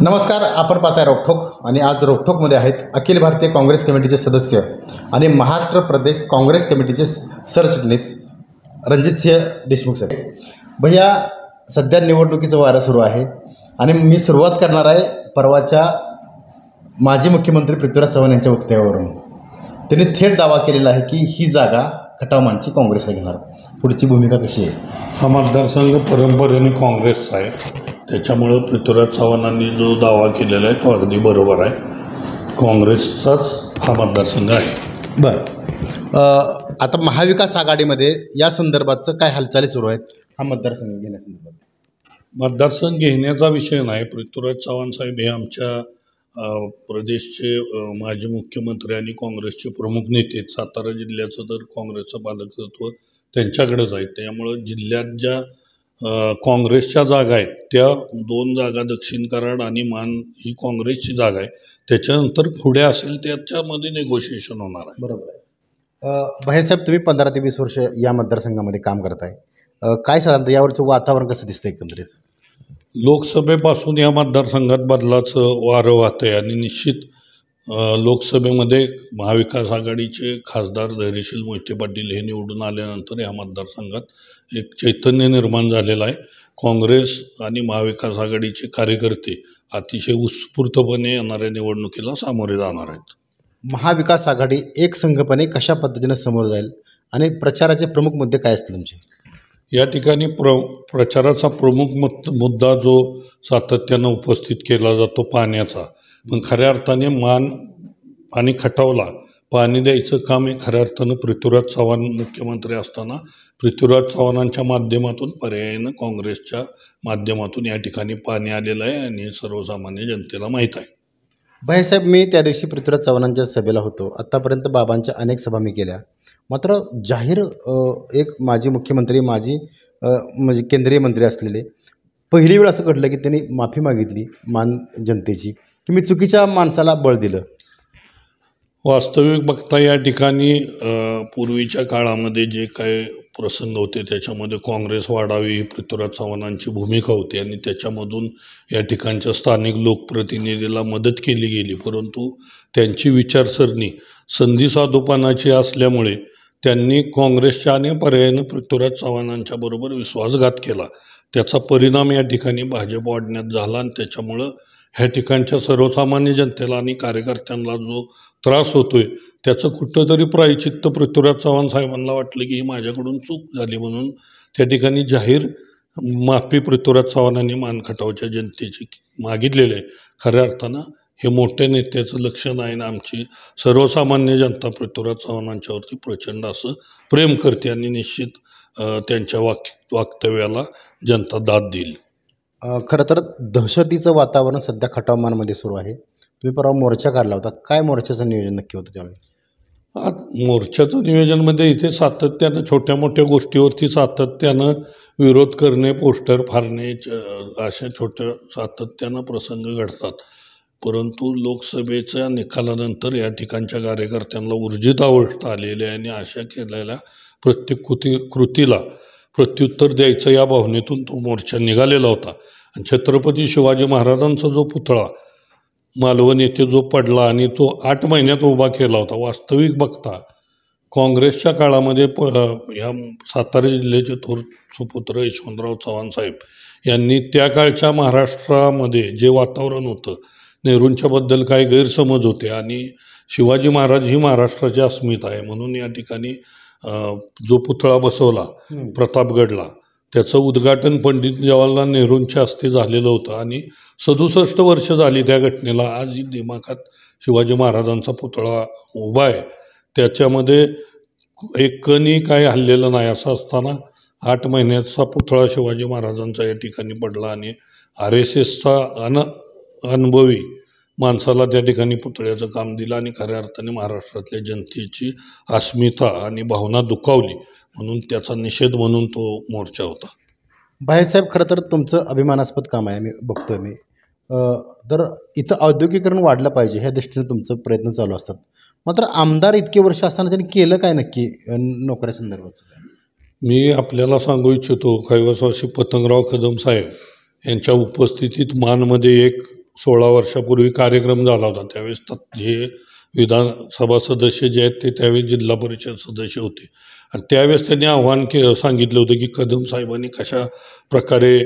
नमस्कार, आपण पाहताय रोकठोक आणि आज रोकठोकमध्ये आहेत अखिल भारतीय काँग्रेस कमिटीचे सदस्य आणि महाराष्ट्र प्रदेश काँग्रेस कमिटीचे सरचिटणीस रणजितसिंह देशमुख साहेब. भैया, सध्या निवडणुकीचं वारं सुरू आहे आणि मी सुरुवात करणार आहे परवाच्या माजी मुख्यमंत्री पृथ्वीराज चव्हाण यांच्या वक्तव्यावरून. त्यांनी थेट दावा केलेला आहे की ही जागा खटावमानची काँग्रेसला घेणार. पुढची भूमिका कशी आहे? हा मतदारसंघ परंपरेने काँग्रेसचा आहे, त्याच्यामुळं पृथ्वीराज चव्हाणांनी जो दावा केलेला आहे तो अगदी बरोबर आहे. काँग्रेसचाच हा मतदारसंघ आहे. बरं, आता महाविकास आघाडीमध्ये या संदर्भाचं काय हालचाली सुरू आहेत हा मतदारसंघ घेण्यासंदर्भात? मतदारसंघ घेण्याचा विषय नाही. पृथ्वीराज चव्हाण साहेब हे आमच्या प्रदेशचे माजी मुख्यमंत्री आणि काँग्रेसचे प्रमुख नेते आहेत. सातारा जिल्ह्याचं तर काँग्रेसचं पालकत्व त्यांच्याकडेच आहे. त्यामुळं जिल्ह्यात ज्या काँग्रेसच्या जागा आहेत त्या 2 जागा दक्षिण कराड आणि मान ही काँग्रेसची जागा आहे. त्याच्यानंतर पुढे असेल त्याच्यामध्ये नेगोशिएशन होणार आहे. बरोबर आहे. भाईसाहेब, तुम्ही 15 ते 20 वर्ष या मतदारसंघामध्ये काम करत आहे. काय साधारणतः यावरचं वातावरण कसं दिसतं एकंदरीत? लोकसभेपासून या मतदारसंघात बदलाचं वारं वाहतं आहे आणि निश्चित लोकसभेमध्ये महाविकास आघाडीचे खासदार धैर्यशील मोहिते पाटील हे निवडून आल्यानंतर या मतदारसंघात एक चैतन्य निर्माण झालेलं आहे. काँग्रेस आणि महाविकास आघाडीचे कार्यकर्ते अतिशय उत्स्फूर्तपणे येणाऱ्या निवडणुकीला सामोरे जाणार आहेत. महाविकास आघाडी एक संघपणे कशा पद्धतीने समोर जाईल आणि प्रचाराचे प्रमुख मुद्दे काय असतील तुमचे? या ठिकाणी प्रचाराचा प्रमुख मुद्दा जो सातत्यानं उपस्थित केला जातो पाण्याचा. पण खऱ्या अर्थाने मान आणि खटावला पाणी द्यायचं काम हे खऱ्या अर्थानं पृथ्वीराज चव्हाण मुख्यमंत्री असताना पृथ्वीराज चव्हाणांच्या माध्यमातून पर्यायानं काँग्रेसच्या माध्यमातून या ठिकाणी पाणी आलेलं आहे आणि हे सर्वसामान्य जनतेला माहीत आहे. भाईसाहेब, मी त्या दिवशी पृथ्वीराज चव्हाणांच्या सभेला होतो. आत्तापर्यंत बाबांच्या अनेक सभा मी केल्या, मात्र जाहीर एक माजी मुख्यमंत्री म्हणजे केंद्रीय मंत्री असलेले पहिली वेळ असं घडलं की त्यांनी माफी मागितली मान जनतेची की मी चुकीच्या माणसाला बळ दिलं. वास्तविक बघता या ठिकाणी पूर्वीच्या काळामध्ये जे काय प्रसंग होते त्याच्यामध्ये काँग्रेस वाढावी ही पृथ्वीराज चव्हाणांची भूमिका होती आणि त्याच्यामधून या ठिकाणच्या स्थानिक लोकप्रतिनिधीला मदत केली गेली. परंतु त्यांची विचारसरणी संधिसाधूपणाची असल्यामुळे त्यांनी काँग्रेसच्या आणि पर्यायानं पृथ्वीराज चव्हाणांच्या बरोबर विश्वासघात केला. त्याचा परिणाम या ठिकाणी भाजप वाढण्यात झाला आणि त्याच्यामुळं ह्या ठिकाणच्या सर्वसामान्य जनतेला आणि कार्यकर्त्यांना जो त्रास होतोय त्याचं कुठंतरी प्रायचित्त पृथ्वीराज चव्हाण साहेबांना वाटलं की ही माझ्याकडून चूक झाली म्हणून त्या ठिकाणी जाहीर माफी पृथ्वीराज चव्हाणांनी मानखटावच्या जनतेची मागितलेली आहे. खऱ्या अर्थानं हे मोठ्या नेत्याचं लक्षण आहे ना. आमची सर्वसामान्य जनता पृथ्वीराज चव्हाणांच्यावरती प्रचंड असं प्रेम करते आणि निश्चित त्यांच्या वक्तव्याला जनता दाद देईल. खरं तर दहशतीचं वातावरण सध्या खटावमानमध्ये सुरू आहे. तुम्ही परवा मोर्चा काढला होता. काय मोर्चाचं नियोजन नक्की होतं त्यावेळी? मोर्चाचं नियोजनमध्ये इथे सातत्यानं छोट्या मोठ्या गोष्टीवरती सातत्यानं विरोध करणे, पोस्टर फाडणे अशा छोट्या सातत्यानं प्रसंग घडतात. परंतु लोकसभेच्या निकालानंतर या ठिकाणच्या कार्यकर्त्यांना ऊर्जित अवस्था आलेली आहे आणि अशा केलेल्या प्रत्येक कृतीला प्रत्युत्तर द्यायचं या भावनेतून तो मोर्चा निघालेला होता. आणि छत्रपती शिवाजी महाराजांचा जो पुतळा मालवण येथे जो पडला आणि तो 8 महिन्यात उभा केला होता, वास्तविक बघता काँग्रेसच्या काळामध्ये ह्या सातारा जिल्ह्याचे थोर सुपुत्र यशवंतराव चव्हाण साहेब यांनी त्या काळच्या महाराष्ट्रामध्ये जे वातावरण होतं, नेहरूंच्याबद्दल काही गैरसमज होते आणि शिवाजी महाराज ही महाराष्ट्राची अस्मिता आहे म्हणून या ठिकाणी जो पुतळा बसवला प्रतापगडला त्याचं उद्घाटन पंडित जवाहरलाल नेहरूंच्या हस्ते झालेलं होतं आणि 67 वर्ष झाली त्या घटनेला. आज ही दिमाखात शिवाजी महाराजांचा पुतळा उभा आहे. त्याच्यामध्ये एक कणी काय हल्लेलं नाही असं असताना 8 महिन्याचा पुतळा शिवाजी महाराजांचा या ठिकाणी पडला आणि RSSचा अनुभवी माणसाला त्या ठिकाणी पुतळ्याचं काम दिलं आणि खऱ्या अर्थाने महाराष्ट्रातल्या जनतेची अस्मिता आणि भावना दुखावली म्हणून त्याचा निषेध म्हणून तो मोर्चा होता. भाईसाहेब, खरं तर तुमचं अभिमानास्पद काम आहे, मी बघतोय मी. तर इथं औद्योगिकरण वाढलं पाहिजे ह्या दृष्टीने तुमचं प्रयत्न चालू असतात. मात्र आमदार इतके वर्ष असताना त्यांनी केलं काय नक्की नोकऱ्या संदर्भात? मी आपल्याला सांगू इच्छितो, कैलासवासी पतंगराव कदम साहेब यांच्या उपस्थितीत मानमध्ये एक 16 वर्षापूर्वी कार्यक्रम झाला होता. त्यावेळेस हे विधानसभा सदस्य जे आहेत ते त्यावेळेस जिल्हा परिषद सदस्य होते आणि त्यावेळेस त्यांनी आव्हान सांगितलं होतं की कदम साहेबांनी कशा प्रकारे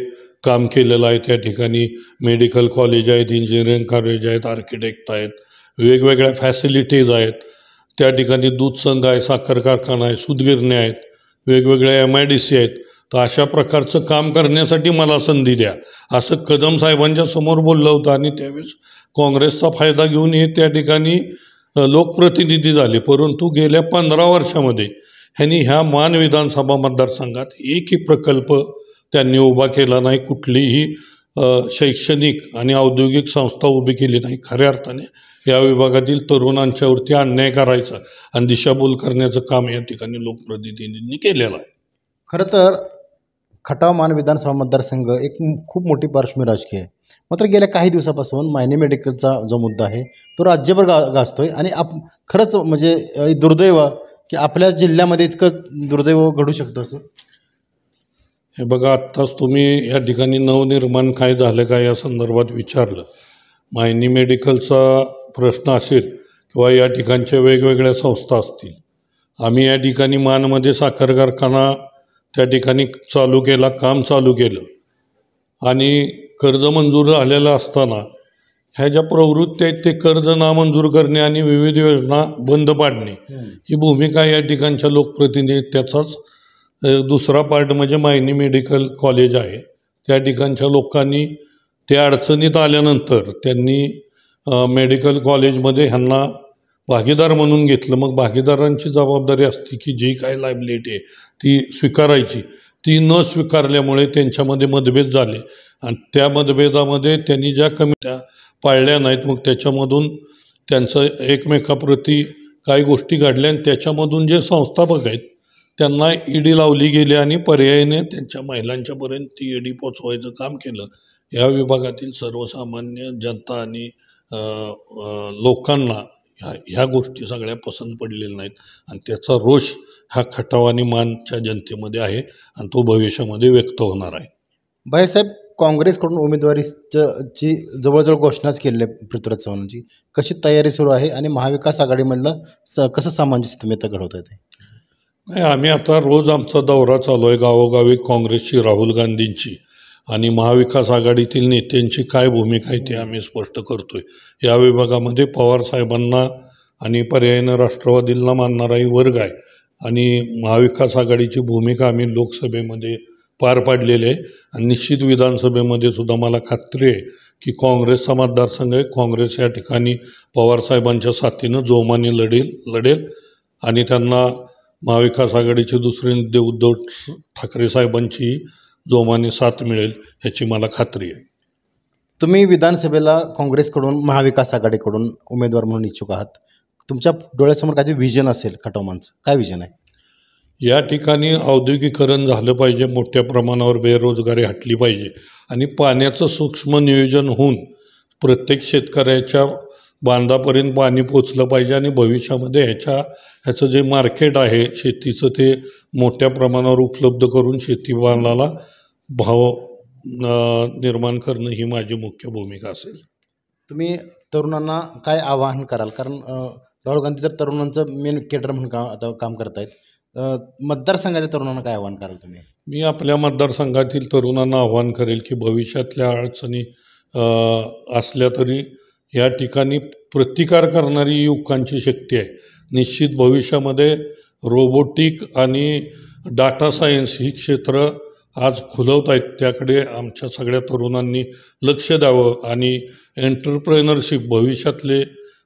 काम केलेलं आहे. त्या ठिकाणी मेडिकल कॉलेज आहेत, इंजिनिअरिंग कॉलेज आहेत, आर्किटेक्ट आहेत, वेगवेगळ्या फॅसिलिटीज आहेत. त्या ठिकाणी दूध संघ आहे, साखर कारखाना आहे, सूतगिरण्या आहेत, वेगवेगळ्या MIDC आहेत. तर अशा प्रकारचं काम करण्यासाठी मला संधी द्या असं कदम साहेबांच्या समोर बोललं होतं आणि त्यावेळेस काँग्रेसचा फायदा घेऊन हे त्या ठिकाणी लोकप्रतिनिधी झाले. परंतु गेल्या 15 वर्षामध्ये ह्यांनी ह्या मान विधानसभा मतदारसंघात एकही प्रकल्प त्यांनी उभा केला नाही, कुठलीही शैक्षणिक आणि औद्योगिक संस्था उभी केली नाही. खऱ्या अर्थाने या विभागातील तरुणांच्यावरती अन्याय करायचा आणि दिशाभूल करण्याचं काम या ठिकाणी लोकप्रतिनिधींनी केलेलं आहे. खरं तर खटाव मान विधानसभा मतदारसंघ एक खूप मोठी पार्श्वभूमी राजकीय आहे. मात्र गेल्या काही दिवसापासून मायनी मेडिकलचा जो मुद्दा आहे तो राज्यभर गाजतोय आणि खरंच म्हणजे दुर्दैव की आपल्या जिल्ह्यामध्ये इतकं दुर्दैव घडू शकतं असं. हे बघा, आत्ताच तुम्ही या ठिकाणी नवनिर्माण काय झालं का या संदर्भात विचारलं. मायनी मेडिकलचा प्रश्न असेल किंवा या ठिकाणच्या वेगवेगळ्या संस्था असतील. आम्ही या ठिकाणी मानमध्ये साखर कारखाना त्या ठिकाणी चालू केला, काम चालू केलं आणि कर्ज मंजूर झालेलं असताना ह्या ज्या प्रवृत्ती आहेत ते कर्ज नामंजूर करणे आणि विविध योजना बंद पाडणे ही भूमिका या ठिकाणच्या लोकप्रतिनिधी. त्याचाच दुसरा पार्ट म्हणजे मायनी मेडिकल कॉलेज आहे. त्या ठिकाणच्या लोकांनी त्या अडचणीत आल्यानंतर त्यांनी मेडिकल कॉलेजमध्ये ह्यांना भागीदार म्हणून घेतलं. मग भागीदारांची जबाबदारी असते की जी काय लायबिलिटी आहे ती स्वीकारायची. ती न स्वीकारल्यामुळे त्यांच्यामध्ये मतभेद झाले आणि त्या मतभेदामध्ये त्यांनी ज्या कमिट्या पाळल्या नाहीत, मग त्याच्यामधून त्यांचं एकमेकाप्रती काही गोष्टी घडल्या आणि त्याच्यामधून जे संस्थापक आहेत त्यांना ED लावली गेली आणि पर्यायाने त्यांच्या महिलांच्यापर्यंत ती ED पोचवायचं काम केलं. या विभागातील सर्वसामान्य जनता आणि लोकांना ह्या गोष्टी सगळ्या पसंत पडलेल्या नाहीत आणि त्याचा रोष हा खटाव आणि मानच्या जनतेमध्ये आहे आणि तो भविष्यामध्ये व्यक्त होणार आहे. भाईसाहेब, काँग्रेसकडून उमेदवारीची जवळजवळ घोषणाच केली आहे पृथ्वीराज चव्हाणांची. कशी तयारी सुरू आहे आणि महाविकास आघाडीमधलं कसं सामंजस्य तुम्ही आता घडवत आहे? नाही, आम्ही आता रोज आमचा दौरा चालू आहे गावोगावी. काँग्रेसची, राहुल गांधींची आणि महाविकास आघाडीतील नेत्यांची काय भूमिका आहे ते आम्ही स्पष्ट करतोय. या विभागामध्ये पवार साहेबांना आणि पर्यायानं राष्ट्रवादीला मानणाराही वर्ग आहे आणि महाविकास आघाडीची भूमिका आम्ही लोकसभेमध्ये पार पाडलेली आहे आणि निश्चित विधानसभेमध्ये सुद्धा मला खात्री आहे की काँग्रेसचा मतदारसंघ आहे. काँग्रेस या ठिकाणी पवारसाहेबांच्या साथीनं जोमाने लढेल आणि त्यांना महाविकास आघाडीचे दुसरे नेते उद्धव ठाकरे साहेबांची जोमाने साथ मिळेल ह्याची मला खात्री आहे. तुम्ही विधानसभेला काँग्रेसकडून महाविकास आघाडीकडून उमेदवार म्हणून इच्छुक आहात. तुमच्या डोळ्यासमोर काही विजन असेल खटावमानचं, काय विजन आहे? या ठिकाणी औद्योगिकरण झालं पाहिजे, मोठ्या प्रमाणावर बेरोजगारी हटली पाहिजे आणि पाण्याचं सूक्ष्म नियोजन होऊन प्रत्येक शेतकऱ्याच्या बांधापर्यंत पाणी पोचलं पाहिजे आणि भविष्यामध्ये ह्याचं जे मार्केट आहे शेतीचं ते मोठ्या प्रमाणावर उपलब्ध करून शेतीमालाला भाव निर्माण करणं ही माझी मुख्य भूमिका असेल. तुम्ही तरुणांना काय आवाहन कराल? कारण राहुल गांधी तर तरुणांचं मेन केडर म्हणून आता काम करत आहेत. मतदारसंघाच्या तरुणांना काय आवाहन कराल तुम्ही? मी आपल्या मतदारसंघातील तरुणांना आवाहन करेल की भविष्यातल्या अडचणी असल्या तरी या ठिकाणी प्रतिकार करणारी युवकांची शक्ती आहे. निश्चित भविष्यामध्ये रोबोटिक आणि डाटा सायन्स ही क्षेत्र आज खुलवत आहेत. त्याकडे आमच्या सगळ्या तरुणांनी लक्ष द्यावं आणि एंटरप्रेनरशिप भविष्यातले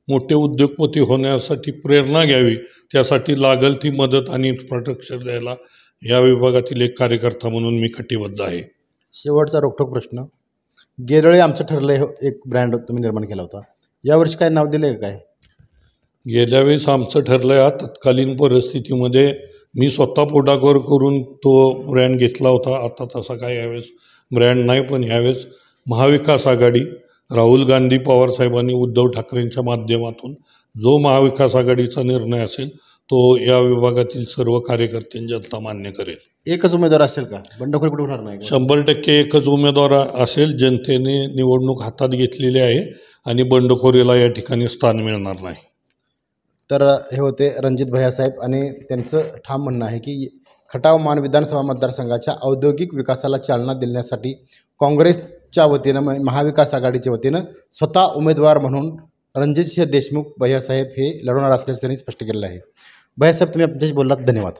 मोठे उद्योगपती होण्यासाठी प्रेरणा घ्यावी. त्यासाठी लागल ती मदत आणि इन्फ्रास्ट्रक्चर द्यायला या विभागातील एक कार्यकर्ता म्हणून मी कटिबद्ध आहे. शेवटचा रोखठोक प्रश्न. गेल्यावेळी आमचं ठरलं आहे एक ब्रँड तुम्ही निर्माण केला होता, यावर्षी काय नाव दिलं आहे काय? गेल्या वेळेस आमचं ठरलं आहे तत्कालीन परिस्थितीमध्ये मी स्वतः पुढाकार करून तो ब्रँड घेतला होता. आता तसा काय यावेळेस ब्रँड नाही, पण यावेळेस महाविकास आघाडी राहुल गांधी पवारसाहेबांनी उद्धव ठाकरेंच्या माध्यमातून जो महाविकास आघाडीचा निर्णय असेल तो या विभागातील सर्व कार्यकर्त्यांची जनता मान्य करेल. एकच उमेदवार असेल का? बंडखोरी कुठे होणार नाही का? 100% एकच उमेदवार असेल. जनतेने निवडणूक हातात घेतलेली आहे आणि बंडखोरीला या ठिकाणी स्थान मिळणार नाही. तर हे होते रणजित भैयासाहेब आणि त्यांचं ठाम म्हणणं आहे की खटाव मान विधानसभा मतदारसंघाच्या औद्योगिक विकासाला चालना देण्यासाठी काँग्रेसच्या वतीनं महाविकास आघाडीच्या वतीनं स्वतः उमेदवार म्हणून रणजितसिंह देशमुख भैयासाहेब हे लढवणार असल्याचं त्यांनी स्पष्ट केलेलं आहे. भैयासाहेब, तुम्ही आमच्याशी बोललात, धन्यवाद.